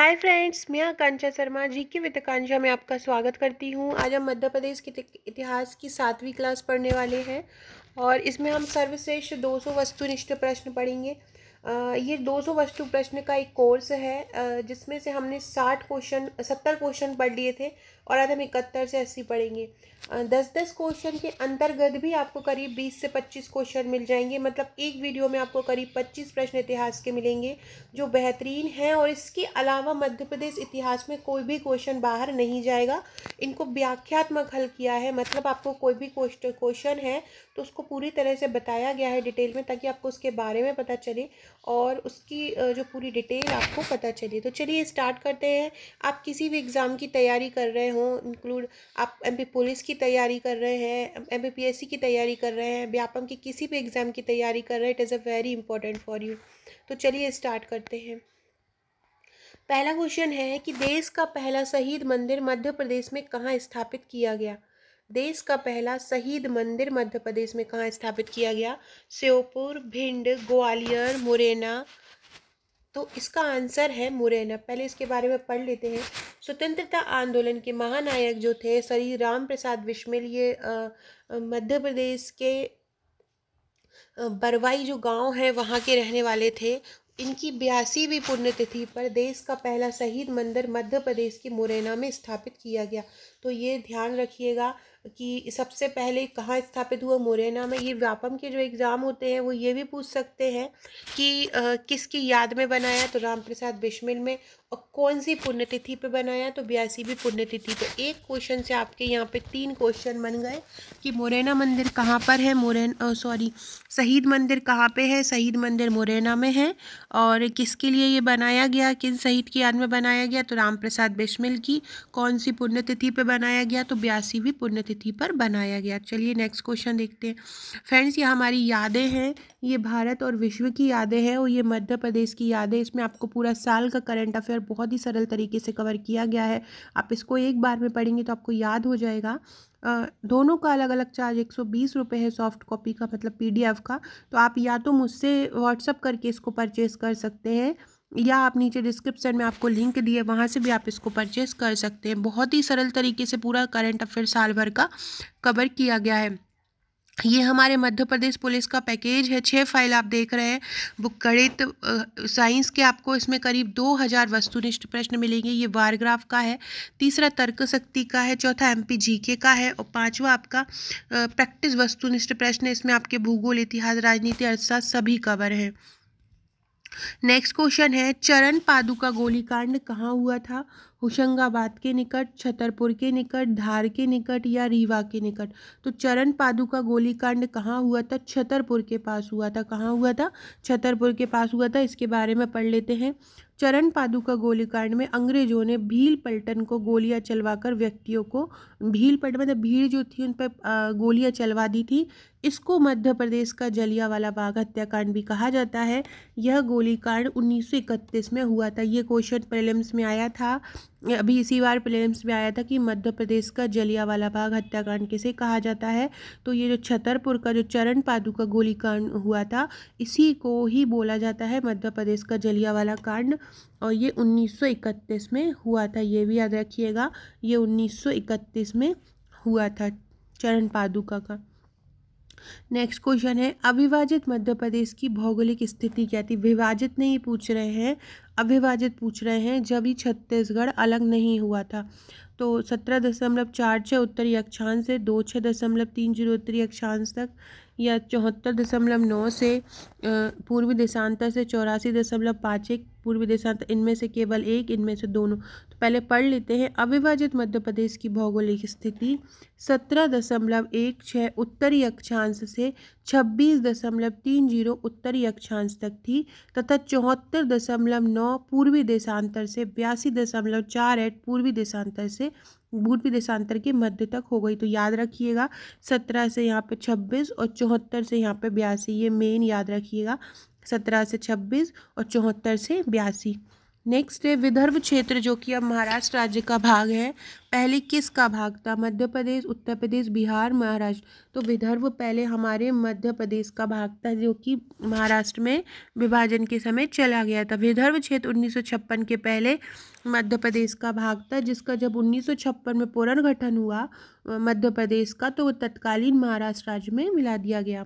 Hi friends, मैं आकांक्षा Sharma GK with आकांक्षा में आपका स्वागत करती हूँ। आज हम मध्य प्रदेश के इतिहास की 7वीं क्लास पढ़ने वाले हैं और इसमें हम सर्वश्रेष्ठ 200 वस्तुनिष्ठ प्रश्न पढ़ेंगे। ये 200 वस्तु प्रश्न का एक कोर्स है जिसमें से हमने 70 क्वेश्चन पढ़ लिए थे और आज हम 71 से 80 पढ़ेंगे। 10-10 क्वेश्चन के अंतर्गत भी आपको करीब 20 से 25 क्वेश्चन मिल जाएंगे। मतलब एक वीडियो में आपको करीब 25 प्रश्न इतिहास के मिलेंगे जो बेहतरीन हैं। और इसके अलावा मध्य प्रदेश इतिहास में कोई भी क्वेश्चन बाहर नहीं जाएगा। इनको व्याख्यात्मक हल किया है, मतलब आपको कोई भी क्वेश्चन है तो उसको पूरी तरह से बताया गया है डिटेल में, ताकि आपको उसके बारे में पता चले और उसकी जो पूरी डिटेल आपको पता चले। तो चलिए स्टार्ट करते हैं। आप किसी भी एग्ज़ाम की तैयारी कर रहे हो, इंक्लूड आप एमपी पुलिस की तैयारी कर रहे हैं, एमपीपीएससी की तैयारी कर रहे हैं, व्यापम की किसी भी एग्ज़ाम की तैयारी कर रहे हैं, it is a very important for you. तो चलिए स्टार्ट करते हैं। पहला क्वेश्चन है कि देश का पहला शहीद मंदिर मध्य प्रदेश में कहाँ स्थापित किया गया। देश का पहला शहीद मंदिर मध्य प्रदेश में कहाँ स्थापित किया गया? श्योपुर, भिंड, ग्वालियर, मुरैना। तो इसका आंसर है मुरैना। पहले इसके बारे में पढ़ लेते हैं। स्वतंत्रता आंदोलन के महानायक जो थे श्री राम प्रसाद बिस्मिल, ये मध्य प्रदेश के बरवाई जो गांव है वहाँ के रहने वाले थे। इनकी 82वीं पुण्यतिथि पर देश का पहला शहीद मंदिर मध्य प्रदेश की मुरैना में स्थापित किया गया। तो ये ध्यान रखिएगा कि सबसे पहले कहाँ स्थापित हुआ, मुरैना में। ये व्यापम के जो एग्ज़ाम होते हैं वो ये भी पूछ सकते हैं कि किसकी याद में बनाया, तो राम प्रसाद बिस्मिल में। और कौन सी पुण्यतिथि पे बनाया, तो 82वीं पुण्यतिथि पे। एक क्वेश्चन से आपके यहाँ पे 3 क्वेश्चन बन गए कि मुरैना मंदिर कहाँ पर है, शहीद मंदिर कहाँ पे है। शहीद मंदिर मुरैना में है। और किसके लिए ये बनाया गया, किस शहीद की याद में बनाया गया, तो राम प्रसाद बिस्मिल की। कौन सी पुण्यतिथि पे बनाया गया, तो 82वीं पुण्यतिथि पर बनाया गया। चलिए नेक्स्ट क्वेश्चन देखते हैं। फ्रेंड्स, ये हमारी यादें हैं, ये भारत और विश्व की यादें हैं और ये मध्य प्रदेश की यादें। इसमें आपको पूरा साल का करंट अफेयर बहुत ही सरल तरीके से कवर किया गया है। आप इसको एक बार में पढ़ेंगे तो आपको याद हो जाएगा। दोनों का अलग अलग चार्ज 120 रुपये है, सॉफ्ट कॉपी का मतलब PDF का। तो आप या तो मुझसे व्हाट्सअप करके इसको परचेज़ कर सकते हैं, या आप नीचे डिस्क्रिप्शन में आपको लिंक दिए वहाँ से भी आप इसको परचेज़ कर सकते हैं। बहुत ही सरल तरीके से पूरा करंट अफेयर साल भर का कवर किया गया है। ये हमारे मध्य प्रदेश पुलिस का पैकेज है। 6 फाइल आप देख रहे हैं। बुक गणित साइंस के आपको इसमें करीब 2000 वस्तुनिष्ठ प्रश्न मिलेंगे। ये वार ग्राफ का है। तीसरा तर्क शक्ति का है। चौथा MP GK का है और पांचवा आपका प्रैक्टिस वस्तुनिष्ठ प्रश्न। इसमें आपके भूगोल, इतिहास, राजनीति, अर्थशास्त्र सभी कवर है। नेक्स्ट क्वेश्चन है, चरण पादुका गोलीकांड कहाँ हुआ था? होशंगाबाद के निकट, छतरपुर के निकट, धार के निकट या रीवा के निकट। तो चरण पादुका गोलीकांड कहाँ हुआ था? छतरपुर के पास हुआ था। कहाँ हुआ था? छतरपुर के पास हुआ था। इसके बारे में पढ़ लेते हैं। चरण पादुका गोलीकांड में अंग्रेजों ने भील पलटन को गोलियां चलवाकर व्यक्तियों को, भील पलटन मतलब भीड़ जो थी उन पर गोलियां चलवा दी थी। इसको मध्य प्रदेश का जलियांवाला बाग हत्याकांड भी कहा जाता है। यह गोलीकांड 1931 में हुआ था। ये क्वेश्चन प्रीलिम्स में आया था, अभी इसी बार प्रीलिम्स में आया था कि मध्य प्रदेश का जलियांवाला बाग हत्याकांड किसे कहा जाता है। तो ये जो छतरपुर का जो चरण पादुका गोलीकांड हुआ था, इसी को ही बोला जाता है मध्य प्रदेश का जलियांवाला कांड। और ये 1931 में हुआ था, ये भी याद रखिएगा। ये 1931 में हुआ था चरण पादुका का। नेक्स्ट क्वेश्चन है, अविभाजित मध्य प्रदेश की भौगोलिक स्थिति क्या थी? विभाजित नहीं पूछ रहे हैं, अविभाजित पूछ रहे हैं। जब ही छत्तीसगढ़ अलग नहीं हुआ था। तो 17.46 उत्तरी अक्षांश से 26.30 उत्तरी अक्षांश तक, या 74.9 से पूर्वी देशांतर से 84.51 पूर्वी देशांतर, इनमें से केवल एक, इनमें से दोनों। तो पहले पढ़ लेते हैं। अविभाजित मध्य प्रदेश की भौगोलिक स्थिति 17.16 उत्तरी अक्षांश से 26.30 उत्तरी अक्षांश तक थी, तथा 74.9 पूर्वी देशांतर से 82.48 पूर्वी देशांतर के मध्य तक हो गई। तो याद रखिएगा, 17 से यहाँ पे 26 और 74 से यहाँ पे 82, ये मेन याद रखिएगा। 17 से 26 और 74 से 82। नेक्स्ट है विदर्भ क्षेत्र, जो कि अब महाराष्ट्र राज्य का भाग है। पहले किसका भाग था? मध्य प्रदेश, उत्तर प्रदेश, बिहार, महाराष्ट्र। तो विदर्भ पहले हमारे मध्य प्रदेश का भाग था, जो कि महाराष्ट्र में विभाजन के समय चला गया था। विदर्भ क्षेत्र 1956 के पहले मध्य प्रदेश का भाग था, जिसका जब 1956 में पुनर्गठन हुआ मध्य प्रदेश का, तो वो तत्कालीन महाराष्ट्र राज्य में मिला दिया गया।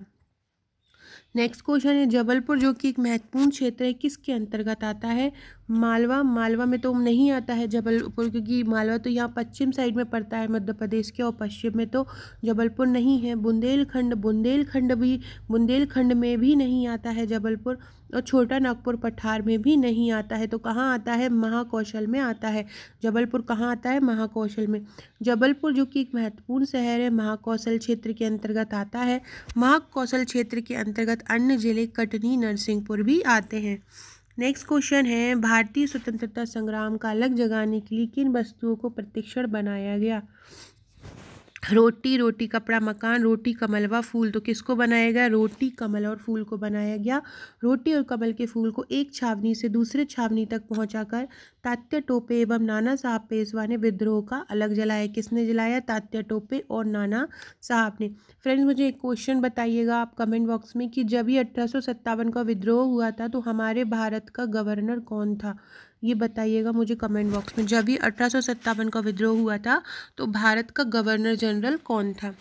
नेक्स्ट क्वेश्चन है जबलपुर, जो कि एक महत्वपूर्ण क्षेत्र है, किसके अंतर्गत आता है? मालवा। मालवा में तो नहीं आता है जबलपुर, क्योंकि मालवा तो यहाँ पश्चिम साइड में पड़ता है मध्य प्रदेश के, और पश्चिम में तो जबलपुर नहीं है। बुंदेलखंड, बुंदेलखंड में भी नहीं आता है जबलपुर, और छोटा नागपुर पठार में भी नहीं आता है। तो कहाँ आता है? महाकौशल में आता है। जबलपुर कहाँ आता है? महाकौशल में। जबलपुर जो कि एक महत्वपूर्ण शहर है, महाकौशल क्षेत्र के अंतर्गत आता है। महाकौशल क्षेत्र के अंतर्गत अन्य जिले कटनी, नरसिंहपुर भी आते हैं। नेक्स्ट क्वेश्चन है भारतीय स्वतंत्रता संग्राम का अलग जगाने के लिए किन वस्तुओं को प्रतिक्षण बनाया गया? रोटी, रोटी कपड़ा मकान, रोटी कमलवा फूल। तो किसको बनाया गया? रोटी, कमल और फूल को बनाया गया। रोटी और कमल के फूल को एक छावनी से दूसरे छावनी तक पहुंचाकर तात्या टोपे एवं नाना साहब पेशवा ने विद्रोह का अलग जलाया। किसने जलाया? तात्या टोपे और नाना साहब ने। फ्रेंड्स, मुझे एक क्वेश्चन बताइएगा आप कमेंट बॉक्स में कि जब ये 1857 का विद्रोह हुआ था तो हमारे भारत का गवर्नर कौन था? ये बताइएगा मुझे कमेंट बॉक्स में। जब ये 1857 का विद्रोह हुआ था तो भारत का गवर्नर जनरल कौन था?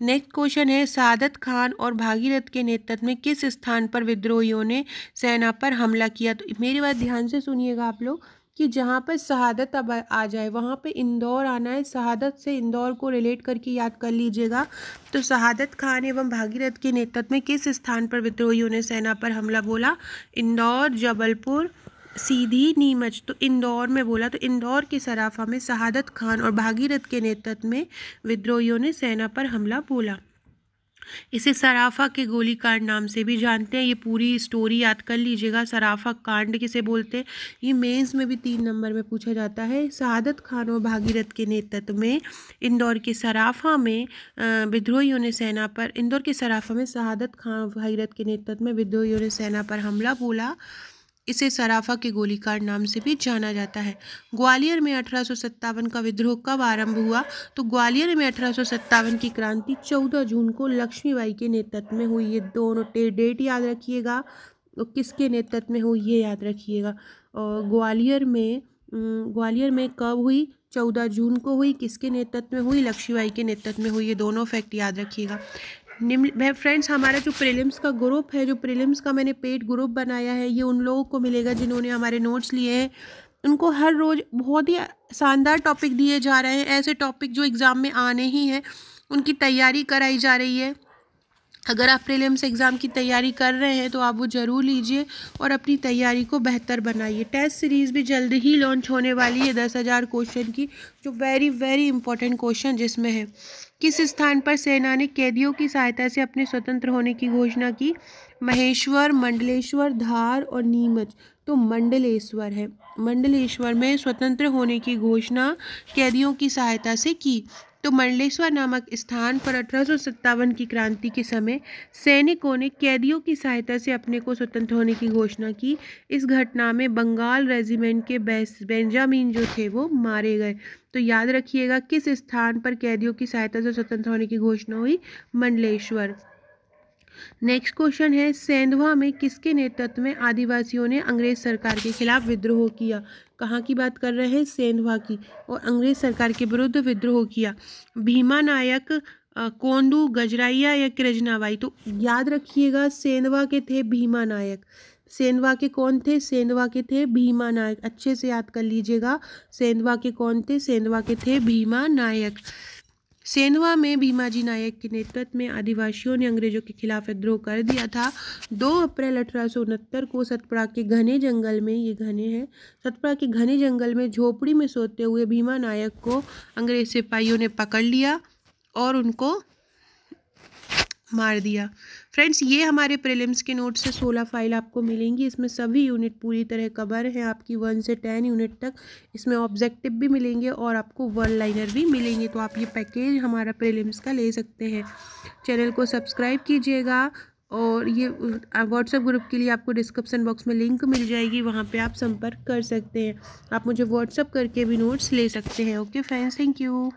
नेक्स्ट क्वेश्चन है सादत खान और भागीरथ के नेतृत्व में किस स्थान पर विद्रोहियों ने सेना पर हमला किया? तो मेरी बात ध्यान से सुनिएगा आप लोग कि जहाँ पर शहादत अब आ जाए वहाँ पे इंदौर आना है। शहादत से इंदौर को रिलेट करके याद कर लीजिएगा। तो शहादत खान एवं भागीरथ के नेतृत्व में किस स्थान पर विद्रोहियों ने सेना पर हमला बोला? इंदौर, जबलपुर, सीधी, नीमच। तो इंदौर में बोला। तो इंदौर के सराफा में शहादत खान और भागीरथ के नेतृत्व में विद्रोहियों ने सेना पर हमला बोला। इसे सराफा के गोलीकांड नाम से भी जानते हैं। ये पूरी स्टोरी याद कर लीजिएगा। सराफा कांड किसे बोलते हैं? ये मेंस में भी 3 नंबर में पूछा जाता है। शहादत खान और भागीरथ के नेतृत्व में इंदौर के सराफा में विद्रोहियों ने सेना पर, इंदौर के सराफा में शहादत खान और भागीरथ के नेतृत्व में विद्रोहियों ने सेना पर हमला बोला। इसे सराफा के गोलीकांड नाम से भी जाना जाता है। ग्वालियर में 1857 का विद्रोह कब आरंभ हुआ? तो ग्वालियर में 1857 की क्रांति 14 जून को लक्ष्मीबाई के नेतृत्व में हुई। ये दोनों डेट याद रखिएगा, तो किसके नेतृत्व में हुई ये याद रखिएगा। और ग्वालियर में कब हुई? 14 जून को हुई। किसके नेतृत्व में हुई? लक्ष्मीबाई के नेतृत्व में हुई। ये दोनों फैक्ट याद रखिएगा। फ्रेंड्स, हमारा जो प्रीलिम्स का ग्रुप है, जो प्रीलिम्स का मैंने पेड ग्रुप बनाया है, ये उन लोगों को मिलेगा जिन्होंने हमारे नोट्स लिए हैं। उनको हर रोज़ बहुत ही शानदार टॉपिक दिए जा रहे हैं, ऐसे टॉपिक जो एग्ज़ाम में आने ही हैं, उनकी तैयारी कराई जा रही है। अगर आप प्रीलिम्स एग्ज़ाम की तैयारी कर रहे हैं तो आप वो ज़रूर लीजिए और अपनी तैयारी को बेहतर बनाइए। टेस्ट सीरीज़ भी जल्द ही लॉन्च होने वाली है 10,000 क्वेश्चन की, जो वेरी इंपॉर्टेंट क्वेश्चन जिसमें है किस स्थान पर सेना ने कैदियों की सहायता से अपने स्वतंत्र होने की घोषणा की? महेश्वर, मंडलेश्वर, धार और नीमच। तो मंडलेश्वर है। मंडलेश्वर में स्वतंत्र होने की घोषणा कैदियों की सहायता से की। तो मंडलेश्वर नामक स्थान पर 1857 की क्रांति के समय सैनिकों ने कैदियों की सहायता से अपने को स्वतंत्र होने की घोषणा की। इस घटना में बंगाल रेजिमेंट के बेंजामिन जो थे वो मारे गए। तो याद रखिएगा किस स्थान पर कैदियों की सहायता से स्वतंत्र होने की घोषणा हुई? मंडलेश्वर। नेक्स्ट क्वेश्चन है सेंधवा में किसके नेतृत्व में आदिवासियों ने अंग्रेज सरकार के खिलाफ विद्रोह किया? कहाँ की बात कर रहे हैं? सेंधवा की। और अंग्रेज सरकार के विरुद्ध विद्रोह किया। भीमा नायक, कोंडू, गजराइया या कृष्णाबाई। तो याद रखिएगा सेंधवा के थे भीमा नायक। सेंधवा के कौन थे? सेंधवा के थे भीमा नायक। अच्छे से याद कर लीजिएगा। सेंधवा के कौन थे? सेंधवा के थे भीमा नायक। सेंधवा में भीमाजी नायक के नेतृत्व में आदिवासियों ने अंग्रेजों के खिलाफ विद्रोह कर दिया था। 2 अप्रैल 1869 को सतपुड़ा के घने जंगल में, ये घने हैं, सतपुड़ा के घने जंगल में झोपड़ी में सोते हुए भीमा नायक को अंग्रेज सिपाहियों ने पकड़ लिया और उनको मार दिया। फ्रेंड्स, ये हमारे प्रीलिम्स के नोट से 16 फाइल आपको मिलेंगी। इसमें सभी यूनिट पूरी तरह कवर हैं आपकी 1 से 10 यूनिट तक। इसमें ऑब्जेक्टिव भी मिलेंगे और आपको वन लाइनर भी मिलेंगे। तो आप ये पैकेज हमारा प्रीलिम्स का ले सकते हैं। चैनल को सब्सक्राइब कीजिएगा, और ये व्हाट्सएप ग्रुप के लिए आपको डिस्क्रिप्शन बॉक्स में लिंक मिल जाएगी, वहाँ पे आप संपर्क कर सकते हैं। आप मुझे व्हाट्सएप करके भी नोट्स ले सकते हैं। Okay friends, thank you.